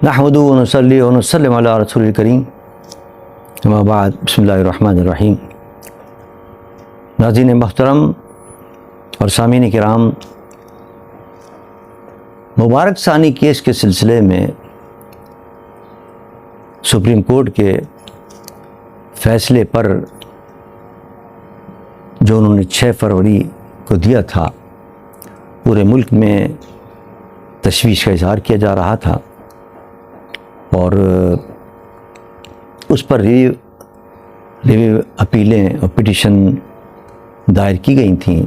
نحمدہ و نصلی و نسلم علی رسول الکریم اما بعد بسم اللہ الرحمن الرحیم۔ ناظرین محترم اور سامعین کرام، مبارک ثانی کیس کے سلسلے میں سپریم کورٹ کے فیصلے پر جو انہوں نے 6 فروری کو دیا تھا، پورے ملک میں تشویش کا اظہار کیا جا رہا تھا اور اس پر ریویو اپیلیں اور پٹیشن دائر کی گئی تھیں،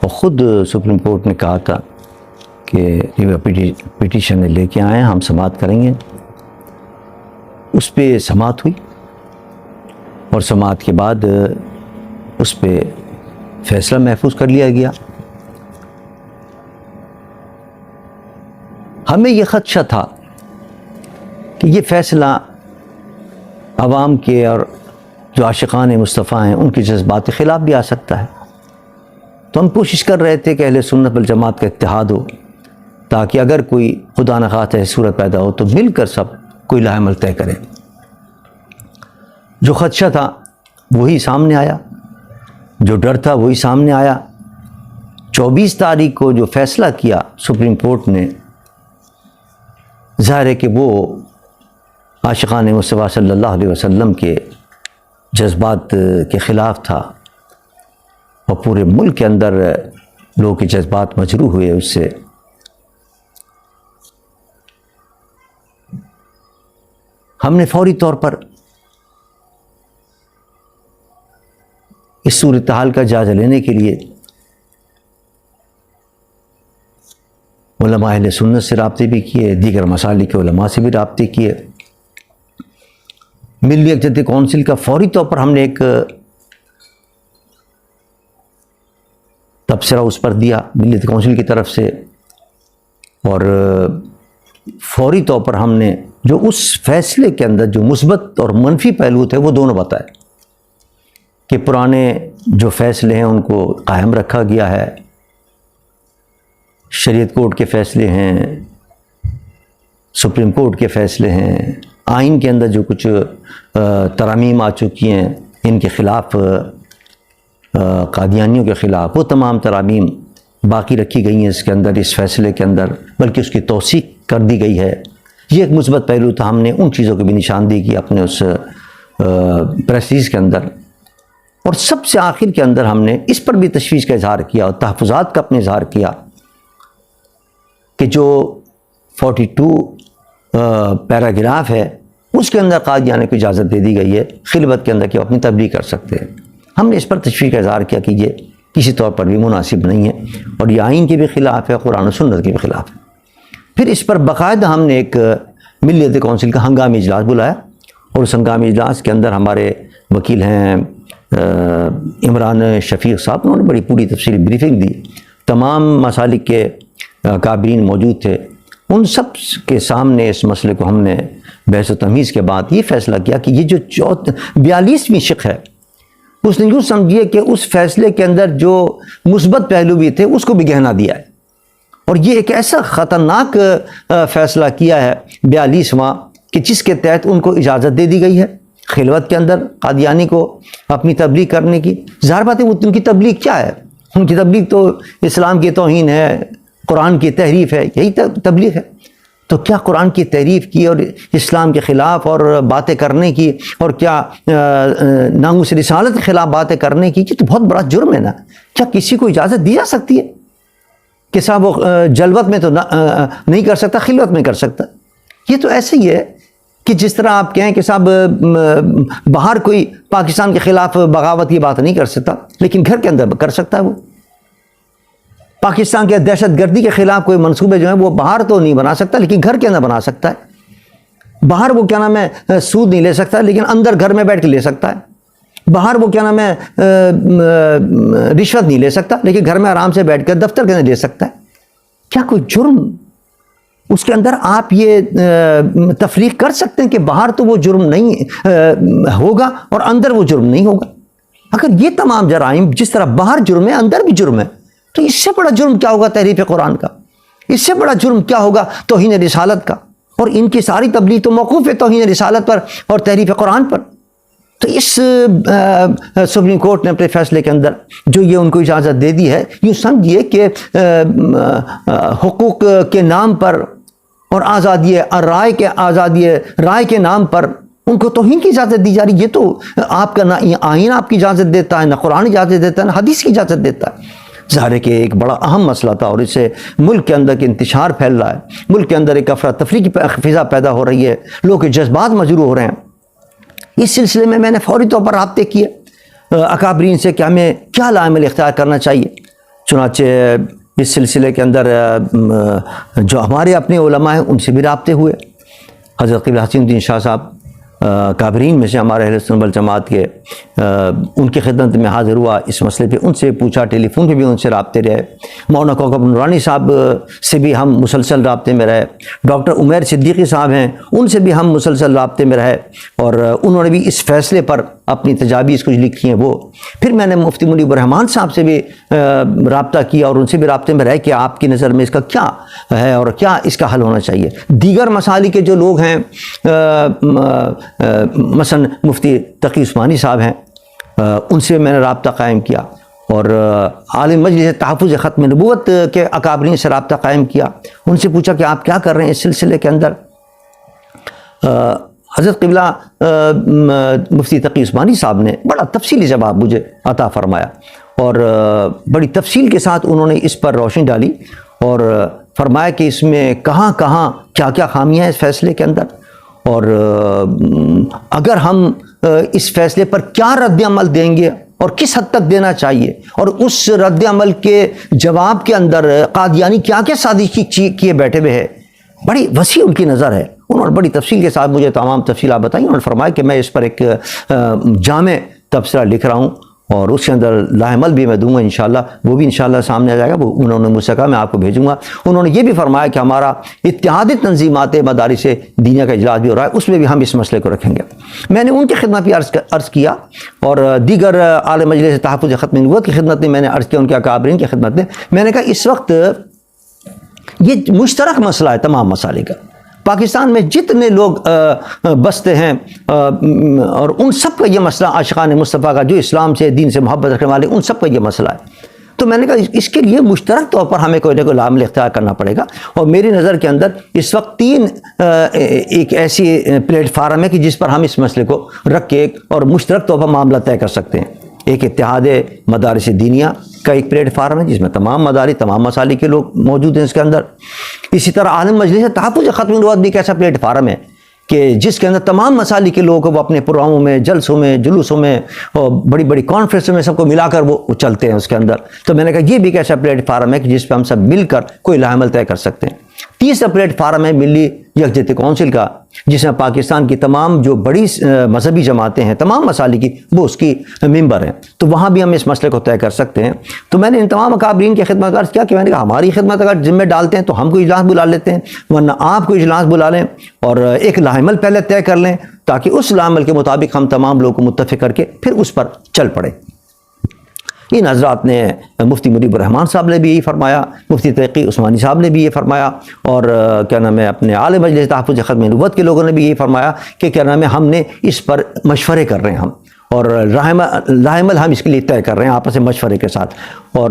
اور خود سپریم کورٹ نے کہا تھا کہ ریویو پٹیشن لے کے آئیں، ہم سماعت کریں گے۔ اس پہ سماعت ہوئی اور سماعت کے بعد اس پہ فیصلہ محفوظ کر لیا گیا۔ ہمیں یہ خدشہ تھا کہ یہ فیصلہ عوام کے اور جو عاشقان مصطفیٰ ہیں ان کے جذبات کے خلاف بھی آ سکتا ہے، تو ہم کوشش کر رہے تھے کہ اہل سنت والجماعت کا اتحاد ہو، تاکہ اگر کوئی خدا نخواستہ صورت پیدا ہو تو مل کر سب کوئی لاہ عمل طے کریں۔ جو خدشہ تھا وہی سامنے آیا، جو ڈر تھا وہی سامنے آیا۔ 24 تاریخ کو جو فیصلہ کیا سپریم کورٹ نے، ظاہر ہے کہ وہ عاشقان مصطفیٰ صلی اللہ علیہ وسلم کے جذبات کے خلاف تھا، اور پورے ملک کے اندر لوگوں کے جذبات مجروح ہوئے اس سے۔ ہم نے فوری طور پر اس صورتحال کا جائزہ لینے کے لیے علماء اہل سنت سے رابطے بھی کیے، دیگر مسالک کے علماء سے بھی رابطے کیے۔ ملی یکجہتی کونسل کا فوری طور پر ہم نے ایک تبصرہ اس پر دیا ملی یکجہتی کونسل کی طرف سے، اور فوری طور پر ہم نے جو اس فیصلے کے اندر جو مثبت اور منفی پہلو تھے وہ دونوں بتائے، کہ پرانے جو فیصلے ہیں ان کو قائم رکھا گیا ہے، شریعت کورٹ کے فیصلے ہیں، سپریم کورٹ کے فیصلے ہیں، آئین کے اندر جو کچھ ترامیم آ چکی ہیں ان کے خلاف، قادیانیوں کے خلاف، وہ تمام ترامیم باقی رکھی گئی ہیں اس کے اندر، اس فیصلے کے اندر، بلکہ اس کی توثیق کر دی گئی ہے۔ یہ ایک مثبت پہلو تھا، ہم نے ان چیزوں کی بھی نشاندہی کی اپنے اس پریسیز کے اندر، اور سب سے آخر کے اندر ہم نے اس پر بھی تشویش کا اظہار کیا اور تحفظات کا اپنے اظہار کیا کہ جو 42 پیراگراف ہے اس کے اندر قادیانیوں کو اجازت دے دی گئی ہے خلوت کے اندر کہ وہ اپنی تبلیغ کر سکتے ہیں۔ ہم نے اس پر تشویش کا اظہار کیا کہ یہ کسی طور پر بھی مناسب نہیں ہے، اور یہ آئین کے بھی خلاف ہے، قرآن و سنت کے بھی خلاف ہے۔ پھر اس پر باقاعدہ ہم نے ایک ملی یکجہتی کونسل کا ہنگامی اجلاس بلایا، اور اس ہنگامی اجلاس کے اندر ہمارے وکیل ہیں عمران شفیق صاحب، انہوں نے بڑی پوری تفصیلی بریفنگ دی، تمام مسالک کے کابرین موجود تھے، ان سب کے سامنے اس مسئلے کو ہم نے بحث و تمیز کے بعد یہ فیصلہ کیا کہ یہ جو 42ویں شق ہے، اس نے یوں سمجھیے کہ اس فیصلے کے اندر جو مثبت پہلو بھی تھے اس کو بھی گہنا دیا ہے، اور یہ ایک ایسا خطرناک فیصلہ کیا ہے 42واں کہ جس کے تحت ان کو اجازت دے دی گئی ہے خلوت کے اندر قادیانی کو اپنی تبلیغ کرنے کی۔ ظاہر بات ہے وہ ان کی تبلیغ کیا ہے؟ ان کی تبلیغ تو اسلام کی توہین ہے، قرآن کی تحریف ہے، یہی تبلیغ ہے۔ تو کیا قرآن کی تحریف کی اور اسلام کے خلاف اور باتیں کرنے کی، اور کیا ناموس رسالت کے خلاف باتیں کرنے کی، یہ تو بہت بڑا جرم ہے نا۔ کیا کسی کو اجازت دی جا سکتی ہے کہ صاحب وہ جلوت میں تو نہیں کر سکتا، خلوت میں کر سکتا؟ یہ تو ایسے ہی ہے کہ جس طرح آپ کہیں کہ صاحب باہر کوئی پاکستان کے خلاف بغاوت کی بات نہیں کر سکتا، لیکن گھر کے اندر کر سکتا ہے۔ وہ پاکستان کے دہشت گردی کے خلاف کوئی منصوبے جو ہیں وہ باہر تو نہیں بنا سکتا، لیکن گھر کے اندر بنا سکتا ہے۔ باہر وہ کیا نام ہے سود نہیں لے سکتا، لیکن اندر گھر میں بیٹھ کے لے سکتا ہے۔ باہر وہ کیا نام ہے رشوت نہیں لے سکتا، لیکن گھر میں آرام سے بیٹھ کر دفتر کے اندر لے سکتا ہے۔ کیا کوئی جرم اس کے اندر آپ یہ تفریق کر سکتے ہیں کہ باہر تو وہ جرم نہیں ہوگا اور اندر وہ جرم نہیں ہوگا؟ اگر یہ تمام جرائم جس طرح باہر جرم ہے اندر بھی جرم ہے، تو اس سے بڑا جرم کیا ہوگا تحریف قرآن کا؟ اس سے بڑا جرم کیا ہوگا توہین رسالت کا؟ اور ان کی ساری تبلیغ تو موقوف ہے توہین رسالت پر اور تحریف قرآن پر. تو اس سپریم کورٹ نے اپنے فیصلے کے اندر جو یہ ان کو اجازت دے دی ہے، یوں سمجھیے کہ حقوق کے نام پر اور آزادی رائے کے نام پر ان کو توہین کی اجازت دی جا رہی ہے. یہ تو آپ کا نہ آئین آپ کی اجازت دیتا ہے، نہ قرآن اجازت دیتا ہے، نہ حدیث کی اجازت دیتا ہے. ظاہر ہے کہ ایک بڑا اہم مسئلہ تھا اور اس سے ملک کے اندر کے انتشار پھیل رہا ہے، ملک کے اندر ایک افراتفری کی فضا پیدا ہو رہی ہے، لوگوں کے جذبات مجروح ہو رہے ہیں. اس سلسلے میں نے فوری طور پر رابطے کیے اکابرین سے کہ ہمیں کیا لائحہ اختیار کرنا چاہیے. چنانچہ اس سلسلے کے اندر جو ہمارے اپنے علماء ہیں ان سے بھی رابطے ہوئے. حضرت قبلہ حسین الدین شاہ صاحب کابرین میں سے ہمارے اہل سنت والجماعت کے، ان کی خدمت میں حاضر ہوا اس مسئلے پہ، ان سے پوچھا، ٹیلی فون پہ بھی ان سے رابطے رہے. مولانا کوکب نورانی صاحب سے بھی ہم مسلسل رابطے میں رہے. ڈاکٹر عمیر صدیقی صاحب ہیں، ان سے بھی ہم مسلسل رابطے میں رہے اور انہوں نے بھی اس فیصلے پر اپنی تجاویز کچھ لکھی ہیں وہ. پھر میں نے مفتی منیب الرحمان صاحب سے بھی رابطہ کیا اور ان سے بھی رابطے میں رہے کہ آپ کی نظر میں اس کا کیا ہے اور کیا اس کا حل ہونا چاہیے. دیگر مسائل کے جو لوگ ہیں، مثلا مفتی تقی عثمانی صاحب ہیں، ان سے میں نے رابطہ قائم کیا اور عالم مجلس تحفظ ختم نبوت کے اکابرین سے رابطہ قائم کیا. ان سے پوچھا کہ آپ کیا کر رہے ہیں اس سلسلے کے اندر. حضرت قبلہ مفتی تقی عثمانی صاحب نے بڑا تفصیلی جواب مجھے عطا فرمایا اور بڑی تفصیل کے ساتھ انہوں نے اس پر روشنی ڈالی اور فرمایا کہ اس میں کہاں کہاں کیا کیا خامیاں ہیں اس فیصلے کے اندر، اور اگر ہم اس فیصلے پر کیا رد عمل دیں گے اور کس حد تک دینا چاہیے، اور اس رد عمل کے جواب کے اندر قادیانی کیا کیا سازش کیے بیٹھے ہوئے ہے. بڑی وسیع ان کی نظر ہے. انہوں نے بڑی تفصیل کے ساتھ مجھے تمام تفصیلات بتائی. انہوں نے فرمایا کہ میں اس پر ایک جامع تبصرہ لکھ رہا ہوں اور اس کے اندر لائحہ عمل بھی میں دوں گا انشاءاللہ، وہ بھی انشاءاللہ سامنے آ جائے گا. وہ انہوں نے مجھ سے کہا میں آپ کو بھیجوں گا. انہوں نے یہ بھی فرمایا کہ ہمارا اتحادی تنظیمات مدارس دینیہ کا اجلاس بھی ہو رہا ہے، اس میں بھی ہم اس مسئلے کو رکھیں گے. میں نے ان کی خدمت بھی عرض کیا اور دیگر عالم مجلس تحفظ ختم نبوت کی خدمت میں نے عرض کیا، ان کے اکابرین کی خدمت میں نے کہا اس وقت یہ مشترک مسئلہ ہے تمام مسائل کا. پاکستان میں جتنے لوگ بستے ہیں اور ان سب کا یہ مسئلہ، عاشقان مصطفیٰ کا، جو اسلام سے دین سے محبت رکھنے والے، ان سب کا یہ مسئلہ ہے. تو میں نے کہا اس کے لیے مشترک طور پر ہمیں کوئی نہ کوئی عمل اختیار کرنا پڑے گا. اور میری نظر کے اندر اس وقت ایک ایسی پلیٹ فارم ہے کہ جس پر ہم اس مسئلے کو رکھ کے اور مشترک طور پر معاملہ طے کر سکتے ہیں. ایک اتحاد مدارس دینیہ کا ایک پلیٹ فارم ہے جس میں تمام مدارس، تمام مسالک کے لوگ موجود ہیں اس کے اندر. اسی طرح عالم مجلس تحفظ ختم نبوت بھی ایک ایسا پلیٹ فارم ہے کہ جس کے اندر تمام مسالک کے لوگوں کو وہ اپنے پروگراموں میں، جلسوں میں، جلوسوں میں اور بڑی بڑی کانفرنسوں میں سب کو ملا کر وہ چلتے ہیں اس کے اندر. تو میں نے کہا یہ بھی ایک ایسا پلیٹ فارم ہے کہ جس پہ ہم سب مل کر کوئی لائحہ عمل طے کر سکتے ہیں. تیسرا پلیٹ فارم ہے ملی یکجہتی کونسل کا، جس میں پاکستان کی تمام جو بڑی مذہبی جماعتیں ہیں، تمام مسالک کی، وہ اس کی ممبر ہیں. تو وہاں بھی ہم اس مسئلے کو طے کر سکتے ہیں. تو میں نے ان تمام اکابرین کی خدمت عرض کیا کہ میں نے کہا ہماری خدمت اگر ذمہ ڈالتے ہیں تو ہم کو اجلاس بلا لیتے ہیں، ورنہ آپ کو اجلاس بلا لیں اور ایک لائحہ عمل پہلے طے کر لیں تاکہ اس لائحہ عمل کے مطابق ہم تمام لوگوں کو متفق کر کے پھر اس پر چل پڑیں. ان حضرات نے، مفتی منیب الرحمان صاحب نے بھی یہی فرمایا، مفتی تقی عثمانی صاحب نے بھی یہ فرمایا اور کیا نام ہے اپنے عالم مجلس تحفظ ختم نبوت کے لوگوں نے بھی یہی فرمایا کہ کیا نام ہے ہم نے اس پر مشورے کر رہے ہیں ہم، اور لائحہ عمل ہم اس کے لیے طے کر رہے ہیں آپس میں مشورے کے ساتھ، اور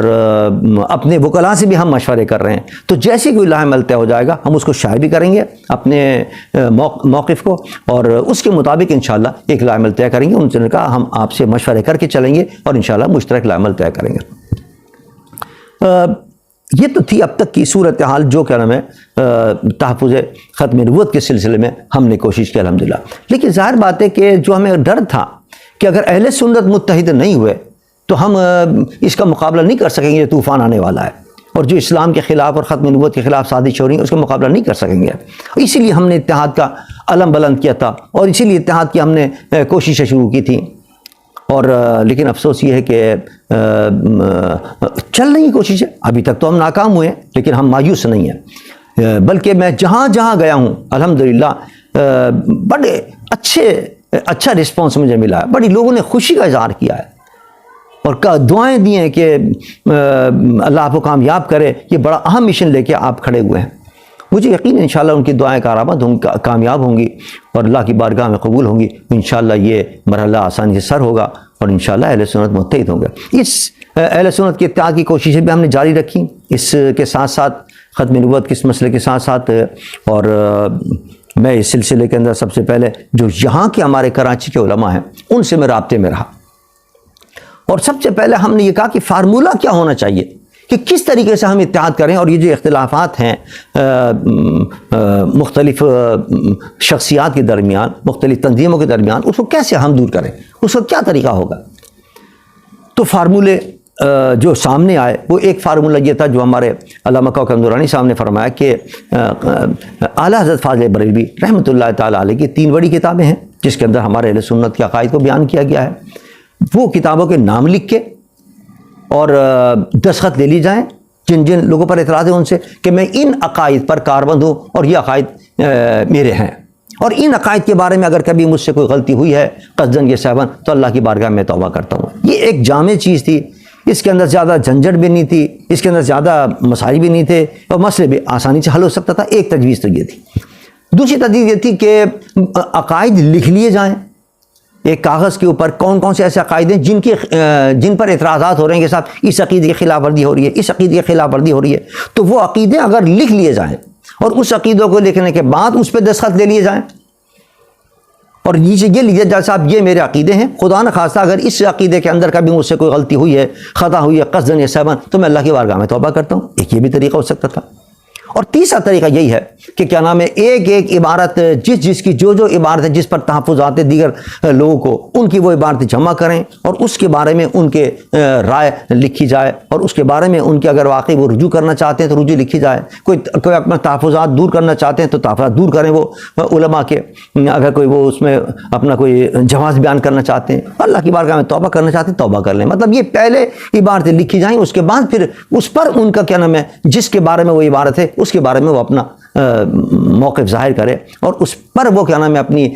اپنے وکلاء سے بھی ہم مشورے کر رہے ہیں. تو جیسے کوئی لائحہ عمل طے ہو جائے گا ہم اس کو شائع بھی کریں گے اپنے موقف کو، اور اس کے مطابق انشاءاللہ ایک لائحہ عمل طے کریں گے. ان نے کہا ہم آپ سے مشورے کر کے چلیں گے اور انشاءاللہ مشترک لائحہ عمل طے کریں گے. یہ تو تھی اب تک کی صورتحال جو کیا نام ہے تحفظ ختم نبوت کے سلسلے میں ہم نے کوشش کی الحمدللہ. لیکن ظاہر بات ہے کہ جو ہمیں ڈر تھا کہ اگر اہل سنت متحد نہیں ہوئے تو ہم اس کا مقابلہ نہیں کر سکیں گے، طوفان آنے والا ہے اور جو اسلام کے خلاف اور ختم نبوت کے خلاف سازش ہو رہی ہے اس کا مقابلہ نہیں کر سکیں گے. اسی لیے ہم نے اتحاد کا علم بلند کیا تھا اور اسی لیے اتحاد کی ہم نے کوششیں شروع کی تھیں. اور لیکن افسوس یہ ہے کہ چل رہی کوششیں، ابھی تک تو ہم ناکام ہوئے ہیں لیکن ہم مایوس نہیں ہیں، بلکہ میں جہاں جہاں گیا ہوں الحمدللہ بڑے اچھا رسپانس مجھے ملا ہے. بڑی لوگوں نے خوشی کا اظہار کیا ہے اور دعائیں دی ہیں کہ اللہ آپ کو کامیاب کرے. یہ بڑا اہم مشن لے کے آپ کھڑے ہوئے ہیں. مجھے یقین ہے انشاءاللہ ان کی دعائیں کارآمد ہوں گی، کامیاب ہوں گی اور اللہ کی بارگاہ میں قبول ہوں گی. انشاءاللہ یہ مرحلہ آسانی سے سر ہوگا اور انشاءاللہ اہل سنت متحد ہوں گے. اس اہل سنت کے اتحاد کی کوششیں بھی ہم نے جاری رکھی. اس کے ساتھ ساتھ ختم نبوت کے اس مسئلے کے ساتھ ساتھ اور میں اس سلسلے کے اندر سب سے پہلے جو یہاں کے ہمارے کراچی کے علماء ہیں ان سے میں رابطے میں رہا. اور سب سے پہلے ہم نے یہ کہا کہ فارمولہ کیا ہونا چاہیے کہ کس طریقے سے ہم اتحاد کریں اور یہ جو اختلافات ہیں مختلف شخصیات کے درمیان، مختلف تنظیموں کے درمیان، اس کو کیسے ہم دور کریں، اس کا کیا طریقہ ہوگا. تو فارمولے جو سامنے آئے وہ ایک فارمولہ یہ تھا جو ہمارے علامہ کوکب نورانی صاحب نے فرمایا کہ اعلیٰ حضرت فاضل بریلوی رحمۃ اللہ تعالیٰ علیہ کی 3 بڑی کتابیں ہیں جس کے اندر ہمارے اہل سنت کے عقائد کو بیان کیا گیا ہے. وہ کتابوں کے نام لکھ کے اور دستخط لے لی جائیں جن جن لوگوں پر اعتراض ہے ان سے کہ میں ان عقائد پر کاربند ہوں اور یہ عقائد میرے ہیں، اور ان عقائد کے بارے میں اگر کبھی مجھ سے کوئی غلطی ہوئی ہے قصداً یہ صاحباً تو اللہ کی بارگاہ میں توبہ کرتا ہوں. یہ ایک جامع چیز تھی، اس کے اندر زیادہ جھنجھٹ بھی نہیں تھی، اس کے اندر زیادہ مسائل بھی نہیں تھے اور مسئلے بھی آسانی سے حل ہو سکتا تھا. ایک تجویز تو یہ تھی. دوسری تجویز یہ تھی کہ عقائد لکھ لیے جائیں ایک کاغذ کے اوپر، کون کون سے ایسے عقائد ہیں جن پر اعتراضات ہو رہے ہیں کہ صاحب اس عقیدے کی خلاف ورزی ہو رہی ہے، اس عقیدے کی خلاف ورزی ہو رہی ہے، تو وہ عقیدے اگر لکھ لیے جائیں اور اس عقیدوں کو لکھنے کے بعد اس پہ دستخط لے لیے جائیں اور نیچے یہ لکھ جائے صاحب یہ میرے عقیدے ہیں، خدا نخواستہ اگر اس عقیدے کے اندر کبھی مجھ سے کوئی غلطی ہوئی ہے، خطا ہوئی ہے قصداً یا سہواً، تو میں اللہ کی بارگاہ میں توبہ کرتا ہوں. ایک یہ بھی طریقہ ہو سکتا تھا. اور تیسرا طریقہ یہی ہے کہ کیا نام ہے ایک ایک عبارت جس کی جو عبارت ہے جس پر تحفظات دیگر لوگوں کو ان کی وہ عبارتیں جمع کریں اور اس کے بارے میں ان کے رائے لکھی جائے اور اس کے بارے میں ان کے اگر واقعی وہ رجوع کرنا چاہتے ہیں تو رجوع لکھی جائے. کوئی اپنا تحفظات دور کرنا چاہتے ہیں تو تحفظات دور کریں وہ علماء کے. اگر کوئی وہ اس میں اپنا کوئی جواز بیان کرنا چاہتے ہیں، اللہ کی بارگاہ میں توبہ کرنا چاہتے ہیں توبہ کر لیں. مطلب یہ پہلے عبارتیں لکھی جائیں، اس کے بعد پھر اس پر ان کا کیا نام ہے جس کے بارے میں وہ عبارت ہے اس کے بارے میں وہ اپنا موقف ظاہر کرے اور اس پر وہ کیا نام ہے اپنی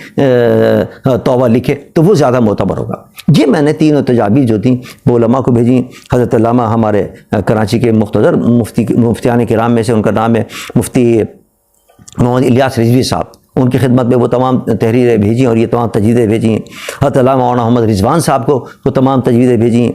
توبہ لکھے تو وہ زیادہ معتبر ہوگا. یہ میں نے 3 تجاویز جو تھیں وہ علماء کو بھیجیں. حضرت علامہ ہمارے کراچی کے مقتدر مفتیان کرام میں سے ان کا نام ہے مفتی محمد الیاس رضوی صاحب، ان کی خدمت میں وہ تمام تحریریں بھیجیں اور یہ تمام تجویزیں بھیجیں. حضرت علامہ مولانا محمد رضوان صاحب کو وہ تمام تجویزیں بھیجیں.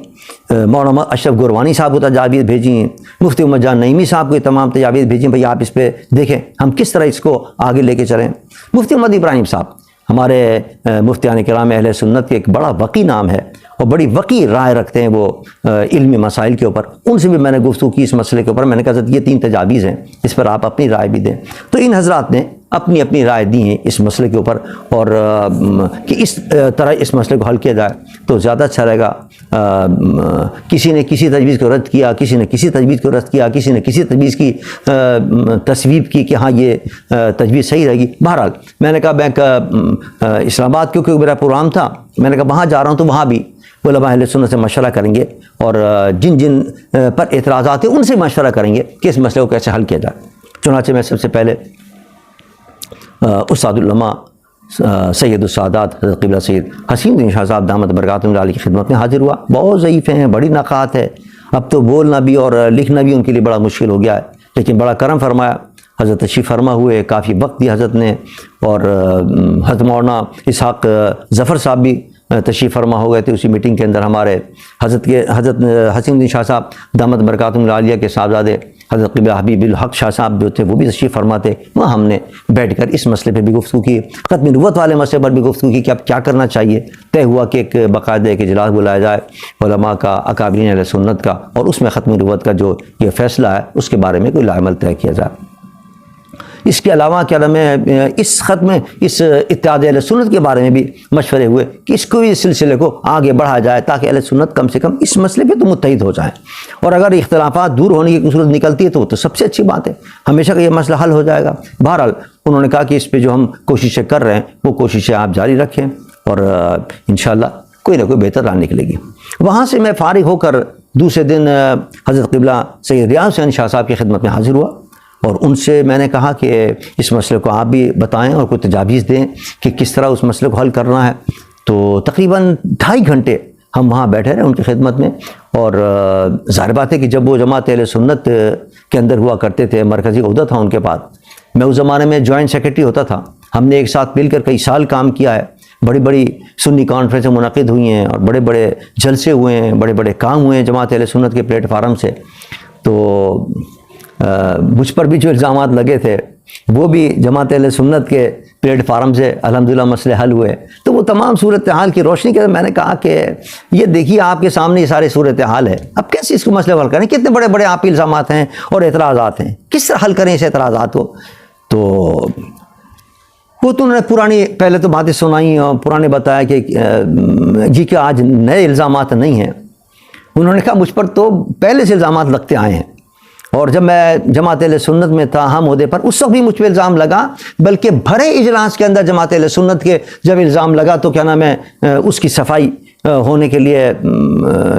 مولانا اشرف گوروانی صاحب کو تجاویز بھیجیں. مفتی محمد جان نعیمی صاحب کو یہ تمام تجاویز بھیجیں. بھئی آپ اس پہ دیکھیں ہم کس طرح اس کو آگے لے کے چلیں. مفتی محمد ابراہیم صاحب ہمارے مفتیان کرام اہل سنت کے ایک بڑا وقی نام ہے اور بڑی وقی رائے رکھتے ہیں وہ علمی مسائل کے اوپر. ان سے بھی میں نے گفتگو کی اس مسئلے کے اوپر. میں نے کہا حضرت یہ 3 تجاویز ہیں، اس پر آپ اپنی رائے بھی دیں. تو ان حضرات نے اپنی اپنی رائے دی ہیں اس مسئلے کے اوپر اور کہ اس طرح اس مسئلے کو حل کیا جائے تو زیادہ اچھا رہے گا. کسی نے کسی تجویز کو رد کیا، کسی نے کسی تجویز کو رد کیا، کسی نے کسی تجویز کی تصویب کی کہ ہاں یہ تجویز صحیح رہے گی. بہرحال میں نے کہا میں اسلام آباد کیونکہ میرا پروگرام تھا، میں نے کہا وہاں جا رہا ہوں تو وہاں بھی علماء اہل سنت سے مشورہ کریں گے اور جن جن پر اعتراضات ہیں ان سے مشورہ کریں گے کہ اس مسئلے کو کیسے حل کیا جائے. چنانچہ میں سب سے پہلے استاد العلماء سید السادات حضرت قبلہ سید حسین الدین شاہ صاحب دامت برکاتہم علیہ کی خدمت میں حاضر ہوا. بہت ضعیف ہیں، بڑی نقاہت ہے، اب تو بولنا بھی اور لکھنا بھی ان کے لیے بڑا مشکل ہو گیا ہے، لیکن بڑا کرم فرمایا. حضرت تشریف فرما ہوئے، کافی وقت دیا حضرت نے اور حضرت مولانا اسحاق ظفر صاحب بھی تشریف فرما ہو گئے تھے اسی میٹنگ کے اندر. ہمارے حضرت حسین الدین شاہ صاحب دامت برکاتہم علیہ کے صاحبزادے حضرت قبلہ حبیب الحق شاہ صاحب جو تھے وہ بھی تشریف فرما تھے. وہاں ہم نے بیٹھ کر اس مسئلے پہ بھی گفتگو کی، ختم نبوت والے مسئلے پر بھی گفتگو کی کہ اب کیا کرنا چاہیے. طے ہوا کہ ایک باقاعدہ ایک اجلاس بلایا جائے علماء کا، اکابرین اہل سنت کا، اور اس میں ختم نبوت کا جو یہ فیصلہ ہے اس کے بارے میں کوئی عمل طے کیا جائے. اس کے علاوہ کیا نام ہے اس اتحاد اہل سنت کے بارے میں بھی مشورے ہوئے کہ اس کو اس سلسلے کو آگے بڑھا جائے تاکہ اہل سنت کم سے کم اس مسئلے پہ تو متحد ہو جائیں، اور اگر اختلافات دور ہونے کی صورت نکلتی ہے تو وہ تو سب سے اچھی بات ہے، ہمیشہ کا یہ مسئلہ حل ہو جائے گا. بہرحال انہوں نے کہا کہ اس پہ جو ہم کوششیں کر رہے ہیں وہ کوششیں آپ جاری رکھیں اور انشاءاللہ کوئی نہ کوئی بہتر راہ نکلے گی. وہاں سے میں فارغ ہو کر دوسرے دن حضرت قبلہ سید ریاض حسین شاہ صاحب کی خدمت میں حاضر ہوا اور ان سے میں نے کہا کہ اس مسئلے کو آپ بھی بتائیں اور کوئی تجاویز دیں کہ کس طرح اس مسئلے کو حل کرنا ہے. تو تقریباً 2.5 گھنٹے ہم وہاں بیٹھے رہے ان کی خدمت میں. اور ظاہر بات ہے کہ جب وہ جماعت اہل سنت کے اندر ہوا کرتے تھے، مرکزی عہدہ تھا ان کے پاس، میں اس زمانے میں جوائنٹ سیکرٹری ہوتا تھا. ہم نے ایک ساتھ مل کر کئی سال کام کیا ہے. بڑی بڑی سنی کانفرنسیں منعقد ہوئی ہیں اور بڑے بڑے جلسے ہوئے ہیں, بڑے بڑے کام ہوئے ہیں جماعت اہل سنت کے پلیٹ فارم سے. تو مجھ پر بھی جو الزامات لگے تھے وہ بھی جماعت اہل سنت کے پلیٹ فارم سے الحمدللہ مسئلے حل ہوئے. تو وہ تمام صورتحال کی روشنی کے میں نے کہا کہ یہ دیکھیے آپ کے سامنے یہ سارے صورتحال ہے, اب کیسے اس کو مسئلے حل کریں, کتنے بڑے بڑے آپ کے الزامات ہیں اور اعتراضات ہیں, کس طرح حل کریں اس اعتراضات کو. تو وہ تو انہوں نے پرانی پہلے تو باتیں سنائیں اور پرانے بتایا کہ جی کہ آج نئے الزامات نہیں ہیں. انہوں نے کہا مجھ پر تو پہلے سے الزامات لگتے آئے ہیں, اور جب میں جماعت اہل سنت میں تھا ہم عہدے پر اس وقت بھی مجھ پہ الزام لگا, بلکہ بھرے اجلاس کے اندر جماعت اہل سنت کے جب الزام لگا تو کیا نام ہے اس کی صفائی ہونے کے لیے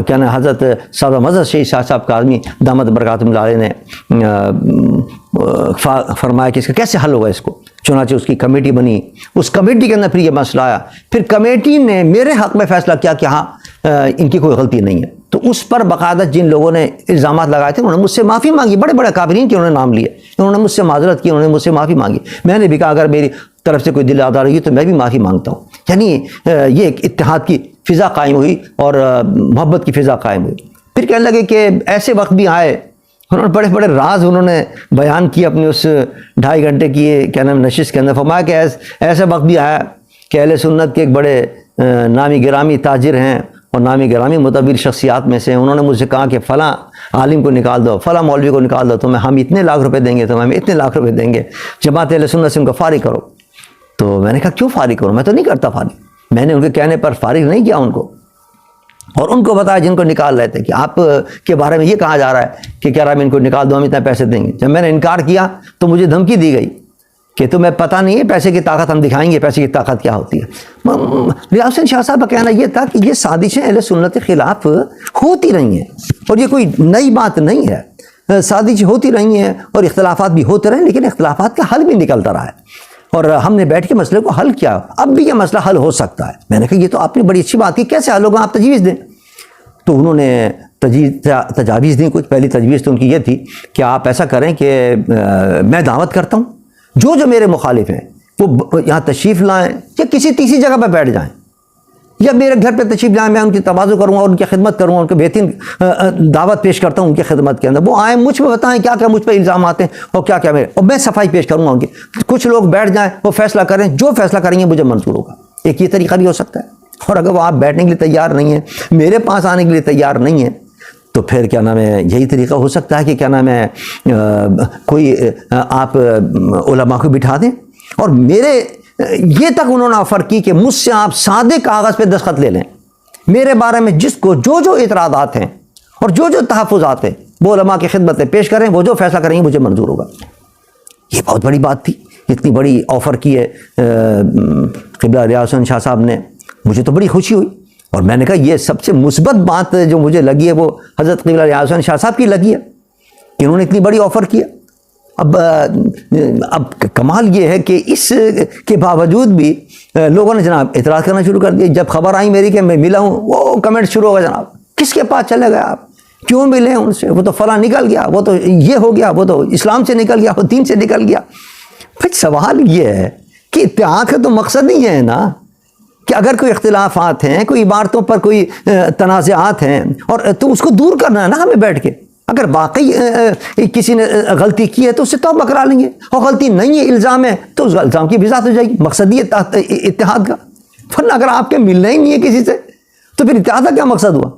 کیا نام حضرت صاحب مظہر شیخ شاہ صاحب کاظمی دامت برکاتہم العالیہ نے فرمایا کہ اس کا کیسے حل ہوگا اس کو. چنانچہ اس کی کمیٹی بنی, اس کمیٹی کے اندر پھر یہ مسئلہ آیا, پھر کمیٹی نے میرے حق میں فیصلہ کیا کہ ہاں ان کی کوئی غلطی نہیں ہے. تو اس پر باقاعدہ جن لوگوں نے الزامات لگائے تھے انہوں نے مجھ سے معافی مانگی, بڑے بڑے کافرین کے انہوں نے نام لیے, انہوں نے مجھ سے معذرت کی, انہوں نے مجھ سے معافی مانگی. میں نے بھی کہا اگر میری طرف سے کوئی دل آزار ہوئی تو میں بھی معافی مانگتا ہوں. یعنی یہ ایک اتحاد کی فضا قائم ہوئی اور محبت کی فضا قائم ہوئی. پھر کہنے لگے کہ ایسے وقت بھی آئے, انہوں نے بڑے بڑے راز انہوں نے بیان کیے اپنے اس 2.5 گھنٹے کی کیا نام نشست کے اندر. فرمایا کہ ایسے وقت بھی آیا کہ اہل سنت کے ایک بڑے نامی گرامی تاجر ہیں اور نامی گرامی متبر شخصیات میں سے, انہوں نے مجھ سے کہا کہ فلاں عالم کو نکال دو, فلاں مولوی کو نکال دو, تو ہم اتنے لاکھ روپے دیں گے, تو ہمیں اتنے لاکھ روپے دیں گے, جماعت اہل سنت سے ان کو فارغ کرو. تو میں نے کہا کیوں فارغ کرو, میں تو نہیں کرتا فارغ. میں نے ان کے کہنے پر فارغ نہیں کیا ان کو, اور ان کو بتایا جن کو نکال رہے تھے کہ آپ کے بارے میں یہ کہا جا رہا ہے کہ کیا رہا ہے ان کو نکال دو, ہم اتنے پیسے دیں گے. جب میں نے انکار کیا تو مجھے دھمکی دی گئی کہ تمہیں پتہ نہیں ہے پیسے کی طاقت ہم دکھائیں گے, پیسے کی طاقت کیا ہوتی ہے. ریاض حسین شاہ صاحب کا کہنا یہ تھا کہ یہ سازشیں اہل سنت کے خلاف ہوتی رہی ہیں اور یہ کوئی نئی بات نہیں ہے, سازشیں ہوتی رہی ہیں اور اختلافات بھی ہوتے رہے, لیکن اختلافات کا حل بھی نکلتا رہا ہے اور ہم نے بیٹھ کے مسئلے کو حل کیا. اب بھی یہ مسئلہ حل ہو سکتا ہے. میں نے کہا یہ تو آپ نے بڑی اچھی بات کی, کیسے حل ہوگا, آپ تجویز دیں. تو انہوں نے تجاویز دیں. کچھ پہلی تجویز تو ان کی یہ تھی کہ آپ ایسا کریں کہ میں دعوت کرتا ہوں جو میرے مخالف ہیں وہ یہاں تشریف لائیں یا کسی تیسری جگہ پہ بیٹھ جائیں, یا میرے گھر پہ تشریف لائیں, میں ان کی تواضع کروں گا اور ان کی خدمت کروں گا, ان کو بہترین دعوت پیش کرتا ہوں ان کی خدمت کے اندر. وہ آئیں مجھ پہ بتائیں کیا کیا مجھ پہ الزامات ہیں اور کیا کیا میرے, اور میں صفائی پیش کروں گا ان کی. کچھ لوگ بیٹھ جائیں, وہ فیصلہ کریں, جو فیصلہ کریں گے مجھے منظور ہوگا. ایک یہ طریقہ بھی ہو سکتا ہے. اور اگر وہ آپ بیٹھنے کے لیے تیار نہیں ہیں, میرے پاس آنے کے لیے تیار نہیں ہیں, تو پھر کیا نام ہے یہی طریقہ ہو سکتا ہے کہ کیا نام ہے کوئی آپ علماء کو بٹھا دیں اور میرے یہ تک انہوں نے آفر کی کہ مجھ سے آپ سادے کاغذ پہ دستخط لے لیں, میرے بارے میں جس کو جو اعتراضات ہیں اور جو تحفظات ہیں وہ علماء کی خدمت میں پیش کریں, وہ جو فیصلہ کریں گے مجھے منظور ہوگا. یہ بہت بڑی بات تھی, اتنی بڑی آفر کی ہے قبلہ ریاض حسین شاہ صاحب نے. مجھے تو بڑی خوشی ہوئی اور میں نے کہا یہ سب سے مثبت بات جو مجھے لگی ہے وہ حضرت قبلہ ریاض حسین شاہ صاحب کی لگی ہے کہ انہوں نے اتنی بڑی آفر کیا. اب کمال یہ ہے کہ اس کے باوجود بھی لوگوں نے جناب اعتراض کرنا شروع کر دیا. جب خبر آئی میری کہ میں ملا ہوں, وہ کمنٹ شروع ہو گیا, جناب کس کے پاس چلے گئے آپ, کیوں ملے ان سے, وہ تو فلاں نکل گیا, وہ تو یہ ہو گیا, وہ تو اسلام سے نکل گیا, وہ دین سے نکل گیا. پھر سوال یہ ہے کہ اتحاد کا تو مقصد ہی ہے نا کہ اگر کوئی اختلافات ہیں, کوئی عبارتوں پر کوئی تنازعات ہیں, اور تو اس کو دور کرنا ہے نا ہمیں بیٹھ کے. اگر واقعی کسی نے غلطی کی ہے تو اس سے توبہ کرا لیں گے, اور غلطی نہیں ہے الزام ہے تو اس الزام کی وضاحت ہو جائے گی. مقصد یہ اتحاد کا. ورنہ اگر آپ کے ملنا ہی نہیں ہے کسی سے تو پھر اتحاد کا کیا مقصد ہوا.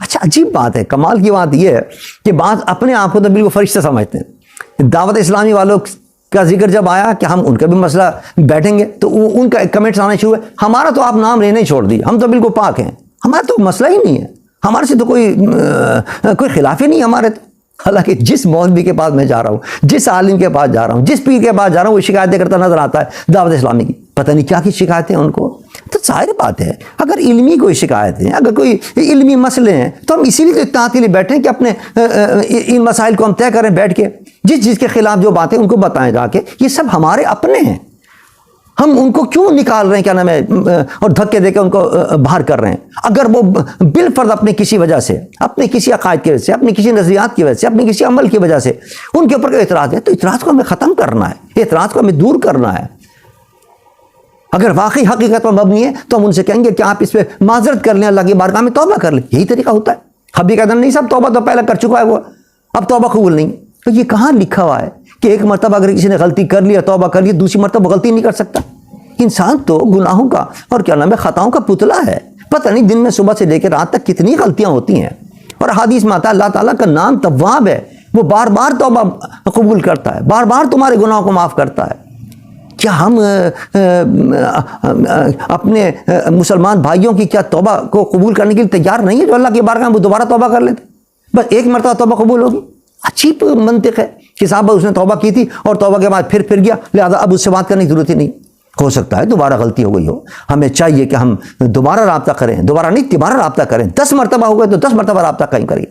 اچھا عجیب بات ہے, کمال کی بات یہ ہے کہ بعض اپنے آپ کو تو بالکل فرشتہ سمجھتے ہیں. دعوت اسلامی والوں کا ذکر جب آیا کہ ہم ان کا بھی مسئلہ بیٹھیں گے تو ان کا کمنٹس آنے شروع ہے, ہمارا تو آپ نام لینا ہی چھوڑ دیے, ہم تو بالکل پاک ہیں, ہمارا تو مسئلہ ہی نہیں ہے, ہمارے سے تو کوئی خلاف ہی نہیں ہمارے. تو حالانکہ جس مولوی کے پاس میں جا رہا ہوں, جس عالم کے پاس جا رہا ہوں, جس پیر کے پاس جا رہا ہوں, وہ شکایتیں کرتا نظر آتا ہے دعوت اسلامی کی. پتہ نہیں کیا کی شکایتیں ان کو. تو ظاہر بات ہے اگر علمی کوئی شکایتیں ہیں, اگر کوئی علمی مسئلے ہیں تو ہم اسی لیے تو اتحاد کے لیے بیٹھیں کہ اپنے ان مسائل کو ہم طے کریں بیٹھ کے, جس کے خلاف جو باتیں ان کو بتائیں جا کے, یہ سب ہمارے اپنے ہیں. ہم ان کو کیوں نکال رہے ہیں کیا نام ہے اور دھکے دے کے ان کو باہر کر رہے ہیں؟ اگر وہ بالفرض اپنے کسی وجہ سے، اپنے کسی عقائد کی وجہ سے، اپنے کسی نظریات کی وجہ سے، اپنے کسی عمل کی وجہ سے ان کے اوپر کوئی اعتراض ہے تو اعتراض کو ہمیں ختم کرنا ہے، اعتراض کو ہمیں دور کرنا ہے۔ اگر واقعی حقیقت پر مبنی ہے تو ہم ان سے کہیں گے کہ آپ اس پہ معذرت کر لیں، اللہ کی بارگاہ میں توبہ کر لیں، یہی طریقہ ہوتا ہے۔ حبی کہتے ہیں نہیں صاحب توبہ تو پہلے کر چکا ہے وہ، اب توبہ قبول نہیں۔ تو یہ کہاں لکھا ہوا ہے کہ ایک مرتبہ اگر کسی نے غلطی کر لی، توبہ کر لی، دوسری مرتبہ غلطی نہیں کر سکتا؟ انسان تو گناہوں کا اور کیا نام ہے خطاؤں کا پتلا ہے، پتہ نہیں دن میں صبح سے لے کے رات تک کتنی غلطیاں ہوتی ہیں۔ اور حدیث میں آتا ہے اللہ تعالیٰ کا نام تواب ہے، وہ بار بار توبہ قبول کرتا ہے، بار بار تمہارے گناہوں کو معاف کرتا ہے۔ کیا ہم اپنے مسلمان بھائیوں کی کیا توبہ کو قبول کرنے کے لیے تیار نہیں ہے جو اللہ کی بارگاہ میں دوبارہ توبہ کر لیتے؟ بس ایک مرتبہ توبہ قبول ہوگی، اچھی منطق ہے کہ صاحب اس نے توبہ کی تھی اور توبہ کے بعد پھر گیا، لہذا اب اس سے بات کرنے کی ضرورت ہی نہیں۔ ہو سکتا ہے دوبارہ غلطی ہو گئی ہو، ہمیں چاہیے کہ ہم دوبارہ رابطہ کریں، دوبارہ نہیں تیبارہ رابطہ کریں، 10 مرتبہ ہو گئے تو 10 مرتبہ رابطہ قائم کریے۔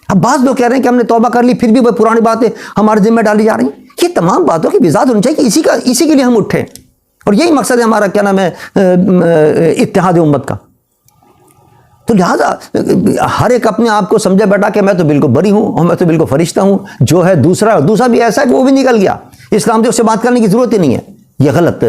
اب بعض لوگ کہہ رہے ہیں کہ ہم نے توبہ کر لی پھر بھی وہ پرانی باتیں ہمارے ذمہ ڈالی جا رہی ہیں۔ یہ تمام باتوں کی وضاحت ہونی چاہیے کہ اسی کے لیے ہم اٹھیں، اور یہی مقصد ہے ہمارا کیا نام ہے اتحاد امت کا۔ تو لہٰذا ہر ایک اپنے آپ کو سمجھے بیٹا کہ میں تو بالکل بری ہوں اور میں تو بالکل فرشتہ ہوں، جو ہے دوسرا بھی ایسا ہے کہ وہ بھی نکل گیا، اسلام سے اس سے بات کرنے کی ضرورت ہی نہیں ہے۔ یہ غلط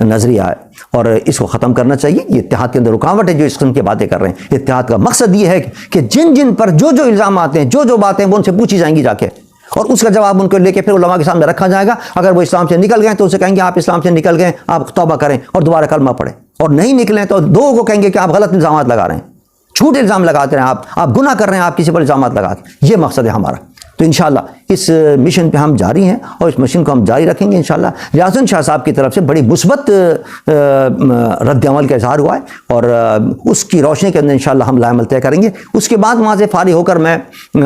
نظریہ ہے اور اس کو ختم کرنا چاہیے۔ یہ اتحاد کے اندر رکاوٹ ہے جو اس قسم کی باتیں کر رہے ہیں۔ اتحاد کا مقصد یہ ہے کہ جن پر جو الزام آتے ہیں، جو باتیں وہ ان سے پوچھی جائیں گی جا کے، اور اس کا جواب ان کو لے کے پھر علماء کے سامنے رکھا جائے گا۔ اگر وہ اسلام سے نکل گئے تو اسے کہیں گے آپ اسلام سے نکل گئے، آپ توبہ کریں اور دوبارہ کلمہ پڑھیں، اور نہیں نکلیں تو دو کو کہیں گے کہ آپ غلط الزامات لگا رہے ہیں، جھوٹ الزام لگاتے ہیں، آپ گناہ کر رہے ہیں، آپ کسی پر الزامات لگاتے ہیں۔ یہ مقصد ہے ہمارا۔ تو انشاءاللہ اس مشن پہ ہم جاری ہیں اور اس مشن کو ہم جاری رکھیں گے انشاءاللہ۔ ریاض شاہ صاحب کی طرف سے بڑی مثبت رد عمل کا اظہار ہوا ہے اور اس کی روشنی کے اندر انشاءاللہ ہم لائے عمل طے کریں گے۔ اس کے بعد وہاں سے فارغ ہو کر میں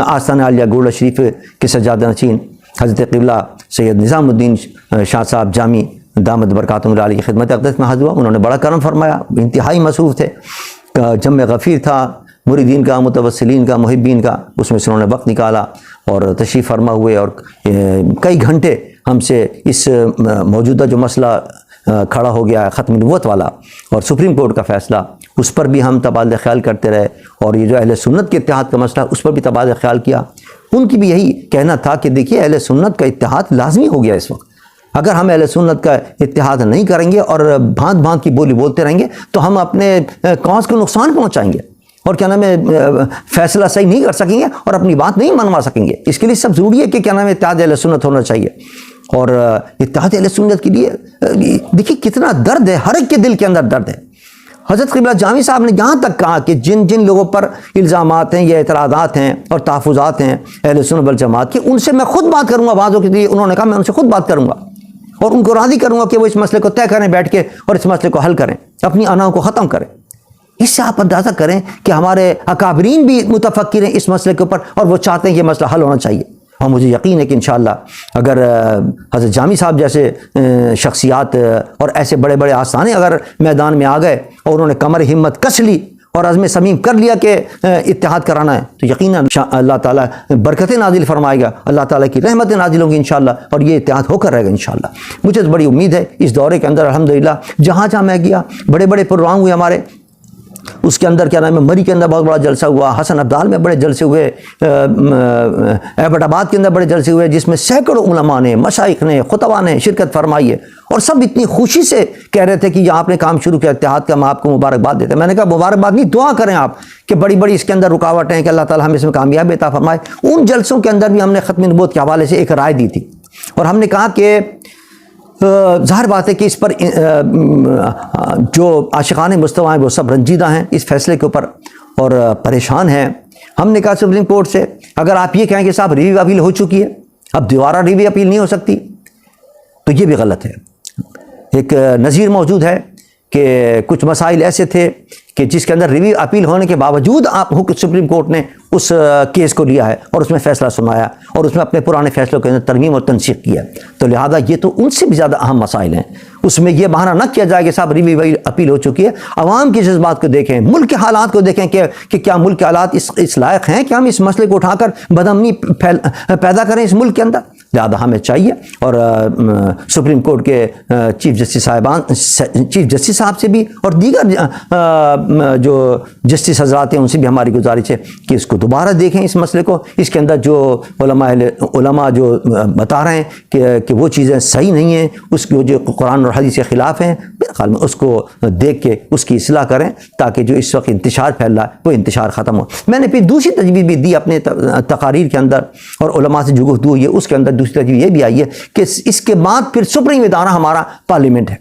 آستانہ عالیہ گولڈ شریف کے سجادہ نشین حضرت قبلہ سید نظام الدین شاہ صاحب جامی دامت برکاتہم عالیہ کی خدمت اقدس میں حاضر ہوا۔ انہوں نے بڑا کرم فرمایا، انتہائی مصروف تھے، جمع غفیر تھا مریدین کا، متوسلین کا، محبین کا، اس میں سے انہوں نے وقت نکالا اور تشریف فرما ہوئے، اور کئی گھنٹے ہم سے اس موجودہ جو مسئلہ کھڑا ہو گیا ہے ختم نبوت والا اور سپریم کورٹ کا فیصلہ، اس پر بھی ہم تبادلہ خیال کرتے رہے، اور یہ جو اہل سنت کے اتحاد کا مسئلہ اس پر بھی تبادلہ خیال کیا۔ ان کی بھی یہی کہنا تھا کہ دیکھیے اہل سنت کا اتحاد لازمی ہو گیا اس وقت۔ اگر ہم اہل سنت کا اتحاد نہیں کریں گے اور بھانت کی بولی بولتے رہیں گے تو ہم اپنے کاز کو نقصان پہنچائیں گے، اور کیا نام ہے فیصلہ صحیح نہیں کر سکیں گے اور اپنی بات نہیں منوا سکیں گے۔ اس کے لیے سب ضروری ہے کہ کیا نام ہے اتحاد اہل سنت ہونا چاہیے، اور اتحاد اہل سنت کے لیے دیکھیے کتنا درد ہے، ہر ایک کے دل کے اندر درد ہے۔ حضرت قبلہ جامی صاحب نے یہاں تک کہا کہ جن لوگوں پر الزامات ہیں یا اعتراضات ہیں اور تحفظات ہیں اہل سنت والجماعت کے، ان سے میں خود بات کروں گا بعضوں کے لیے۔ انہوں نے کہا میں ان سے خود بات کروں گا اور ان کو راضی کروں گا کہ وہ اس مسئلے کو طے کریں بیٹھ کے اور اس مسئلے کو حل کریں، اپنی اناؤں کو ختم کریں۔ اس سے آپ اندازہ کریں کہ ہمارے اکابرین بھی متفکر ہیں اس مسئلے کے اوپر اور وہ چاہتے ہیں کہ یہ مسئلہ حل ہونا چاہیے۔ اور مجھے یقین ہے کہ انشاءاللہ اگر حضرت جامی صاحب جیسے شخصیات اور ایسے بڑے بڑے آستانے اگر میدان میں آ گئے اور انہوں نے کمر ہمت کس لی اور عزم صمیم کر لیا کہ اتحاد کرانا ہے، تو یقیناً اللہ تعالیٰ برکتیں نازل فرمائے گا، اللہ تعالیٰ کی رحمتیں نازل ہوں گی انشاءاللہ، اور یہ اتحاد ہو کر رہے گا انشاءاللہ۔ مجھے تو بڑی امید ہے اس دورے کے اندر الحمدللہ جہاں میں گیا بڑے بڑے پروگرام ہوئے ہمارے، اس کے اندر کیا نام ہے مری کے اندر بہت بڑا جلسہ ہوا، حسن ابدال میں بڑے جلسے ہوئے، ایبٹ آباد کے اندر بڑے جلسے ہوئے جس میں سینکڑوں علماء نے، مشائخ نے، خطباء نے شرکت فرمائی ہے، اور سب اتنی خوشی سے کہہ رہے تھے کہ یہ آپ نے کام شروع کیا اتحاد کا، ہم آپ کو مبارکباد دیتے ہیں۔ میں نے کہا مبارکباد نہیں، دعا کریں آپ کہ بڑی بڑی اس کے اندر رکاوٹیں ہیں کہ اللہ تعالیٰ ہمیں اس میں کامیابی عطا فرمائے۔ ان جلسوں کے اندر بھی ہم نے ختم نبوت کے حوالے سے ایک رائے دی تھی، اور ہم نے کہا کہ ظاہر بات ہے کہ اس پر جو عاشقان مصطفیٰ ہیں وہ سب رنجیدہ ہیں اس فیصلے کے اوپر اور پریشان ہیں۔ ہم نے کہا سپریم کورٹ سے اگر آپ یہ کہیں کہ صاحب ریویو اپیل ہو چکی ہے، اب دوبارہ ریویو اپیل نہیں ہو سکتی، تو یہ بھی غلط ہے۔ ایک نظیر موجود ہے کہ کچھ مسائل ایسے تھے کہ جس کے اندر ریویو اپیل ہونے کے باوجود سپریم کورٹ نے اس کیس کو لیا ہے اور اس میں فیصلہ سنایا اور اس میں اپنے پرانے فیصلوں کے اندر ترمیم اور تنسیخ کیا، تو لہذا یہ تو ان سے بھی زیادہ اہم مسائل ہیں۔ اس میں یہ بہانہ نہ کیا جائے کہ صاحب ریویو اپیل ہو چکی ہے۔ عوام کے جذبات کو دیکھیں، ملک کے حالات کو دیکھیں کہ کیا ملک کے حالات اس لائق ہیں کہ ہم اس مسئلے کو اٹھا کر بدامنی پیدا کریں اس ملک کے اندر۔ لہذا ہمیں چاہیے اور سپریم کورٹ کے چیف جسٹس صاحب سے بھی اور دیگر جو جسٹس حضرات ہیں ان سے بھی ہماری گزارش ہے کہ اس کو دوبارہ دیکھیں اس مسئلے کو. اس کے اندر جو علماء جو بتا رہے ہیں کہ وہ چیزیں صحیح نہیں ہیں, اس کی جو قرآن اور حدیث کے خلاف ہیں, میرے خیال میں اس کو دیکھ کے اس کی اصلاح کریں تاکہ جو اس وقت انتشار پھیل رہا ہے وہ انتشار ختم ہو. میں نے پھر دوسری تجویز بھی دی اپنے تقاریر کے اندر اور علماء سے جو گفتگو ہوئی ہے اس کے اندر دوسری تجویز یہ بھی آئی ہے کہ اس کے بعد پھر سپریم ادارہ ہمارا پارلیمنٹ ہے.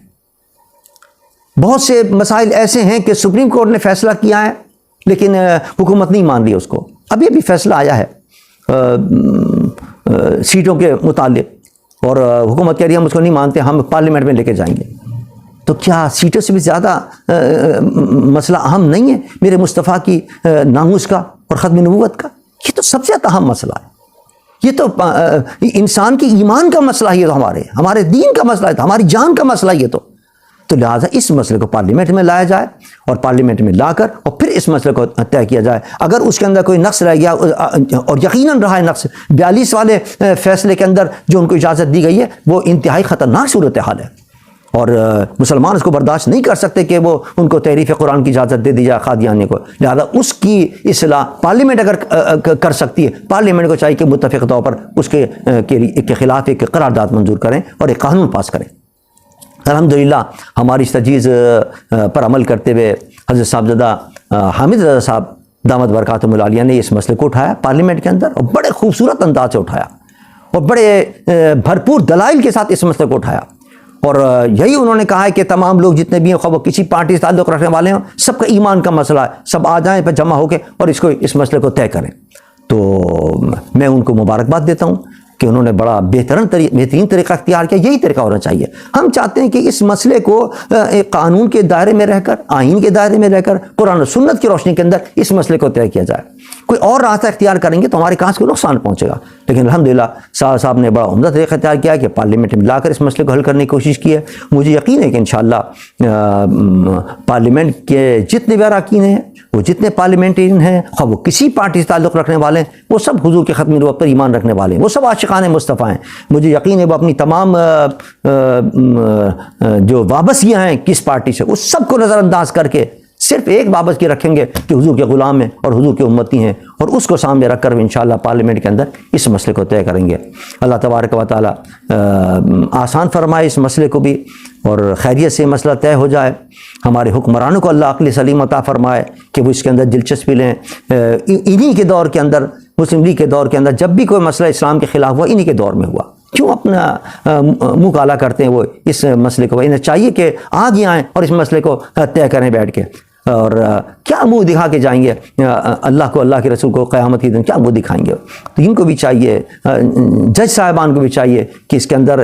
بہت سے مسائل ایسے ہیں کہ سپریم کورٹ نے فیصلہ کیا ہے لیکن حکومت نہیں مان رہی اس کو. ابھی ابھی فیصلہ آیا ہے سیٹوں کے متعلق اور حکومت کہہ رہی ہے ہم اس کو نہیں مانتے, ہم پارلیمنٹ میں لے کے جائیں گے. تو کیا سیٹوں سے بھی زیادہ مسئلہ اہم نہیں ہے میرے مصطفیٰ کی ناموس کا اور ختم نبوت کا؟ یہ تو سب سے اہم مسئلہ ہے. یہ تو انسان کی ایمان کا مسئلہ ہے, یہ تو ہمارے دین کا مسئلہ ہے, ہماری جان کا مسئلہ ہے. یہ تو لہٰذا اس مسئلے کو پارلیمنٹ میں لایا جائے اور پارلیمنٹ میں لا کر اور پھر اس مسئلے کو طے کیا جائے. اگر اس کے اندر کوئی نقص رہ گیا اور یقیناً رہا ہے نقص, 42 والے فیصلے کے اندر جو ان کو اجازت دی گئی ہے وہ انتہائی خطرناک صورتحال ہے اور مسلمان اس کو برداشت نہیں کر سکتے کہ وہ ان کو تحریف قرآن کی اجازت دے دی جائے قادیانی کو. لہذا اس کی اصلاح پارلیمنٹ اگر کر سکتی ہے, پارلیمنٹ کو چاہیے کہ متفق طور پر اس کے خلاف ایک قرارداد منظور کریں اور ایک قانون پاس کریں. الحمدللہ ہماری اس تجویز پر عمل کرتے ہوئے حضرت صاحبزادہ حامد رضا صاحب دامت برکاتہم العالیہ نے اس مسئلے کو اٹھایا پارلیمنٹ کے اندر اور بڑے خوبصورت انداز سے اٹھایا اور بڑے بھرپور دلائل کے ساتھ اس مسئلے کو اٹھایا. اور یہی انہوں نے کہا ہے کہ تمام لوگ جتنے بھی ہیں خواہ وہ کسی پارٹی سے تعلق رکھنے والے ہیں, سب کا ایمان کا مسئلہ ہے, سب آ جائیں پہ جمع ہو کے اور اس مسئلے کو طے کریں. تو میں ان کو مبارکباد دیتا ہوں کہ انہوں نے بڑا بہترین طریقہ اختیار کیا. یہی طریقہ ہونا چاہیے. ہم چاہتے ہیں کہ اس مسئلے کو ایک قانون کے دائرے میں رہ کر, آئین کے دائرے میں رہ کر, قرآن و سنت کی روشنی کے اندر اس مسئلے کو طے کیا جائے. کوئی اور راستہ اختیار کریں گے تو ہمارے کہاں سے نقصان پہنچے گا. لیکن الحمدللہ صاحب نے بڑا عمدہ طریقہ اختیار کیا کہ پارلیمنٹ میں لا کر اس مسئلے کو حل کرنے کی کوشش کی ہے. مجھے یقین ہے کہ انشاءاللہ پارلیمنٹ کے جتنے بھی اراکین ہیں, وہ جتنے پارلیمنٹرین ہیں, خواہ وہ کسی پارٹی سے تعلق رکھنے والے ہیں, وہ سب حضور کے ختم نبوت پر ایمان رکھنے والے ہیں, وہ سب عاشقان مصطفیٰ ہیں. مجھے یقین ہے وہ اپنی تمام جو وابستگیاں ہیں کس پارٹی سے, اس سب کو نظر انداز کر کے صرف ایک وابستگی رکھیں گے کہ حضور کے غلام ہیں اور حضور کے امتی ہیں, اور اس کو سامنے رکھ کر انشاءاللہ پارلیمنٹ کے اندر اس مسئلے کو طے کریں گے. اللہ تبارک و تعالی آسان فرمائے اس مسئلے کو بھی اور خیریت سے مسئلہ طے ہو جائے. ہمارے حکمرانوں کو اللہ عقل سلیم عطا فرمائے کہ وہ اس کے اندر دلچسپی لیں. انہی کے دور کے اندر, مسلم لیگ کے دور کے اندر جب بھی کوئی مسئلہ اسلام کے خلاف ہوا, انہی کے دور میں ہوا. کیوں اپنا منہ کالا کرتے ہیں وہ اس مسئلے کو؟ انہیں چاہیے کہ آگے آئیں اور اس مسئلے کو طے کریں بیٹھ کے. اور کیا منہ دکھا کے جائیں گے اللہ کو, اللہ کے رسول کو قیامت کے دن کیا منہ دکھائیں گے؟ تو ان کو بھی چاہیے, جج صاحبان کو بھی چاہیے کہ اس کے اندر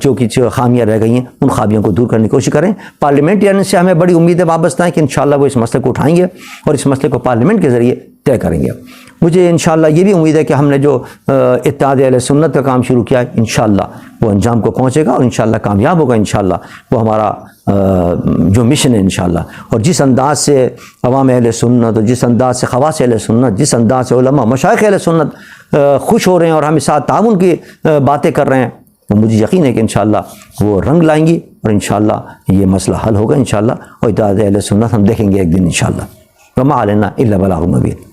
جو کچھ خامیاں رہ گئی ہیں ان خامیوں کو دور کرنے کی کوشش کریں. پارلیمنٹ سے ہمیں بڑی امیدیں وابستہ ہیں کہ انشاءاللہ وہ اس مسئلے کو اٹھائیں گے اور اس مسئلے کو پارلیمنٹ کے ذریعے طے کریں گے. مجھے انشاءاللہ یہ بھی امید ہے کہ ہم نے جو اتحاد اہل سنت کا کام شروع کیا ہے انشاءاللہ وہ انجام کو پہنچے گا اور انشاءاللہ کامیاب ہوگا. انشاءاللہ وہ ہمارا جو مشن ہے انشاءاللہ, اور جس انداز سے عوام اہل سنت اور جس انداز سے خواص اہل سنت, جس انداز سے علماء مشائخ اہل سنت خوش ہو رہے ہیں اور ہمیں ساتھ تعاون کی باتیں کر رہے ہیں, وہ مجھے یقین ہے کہ انشاءاللہ وہ رنگ لائیں گی اور انشاءاللہ یہ مسئلہ حل ہوگا انشاءاللہ, اور اتحاد اہل سنت ہم دیکھیں گے ایک دن انشاءاللہ. وما علینا الا البلاغ المبین.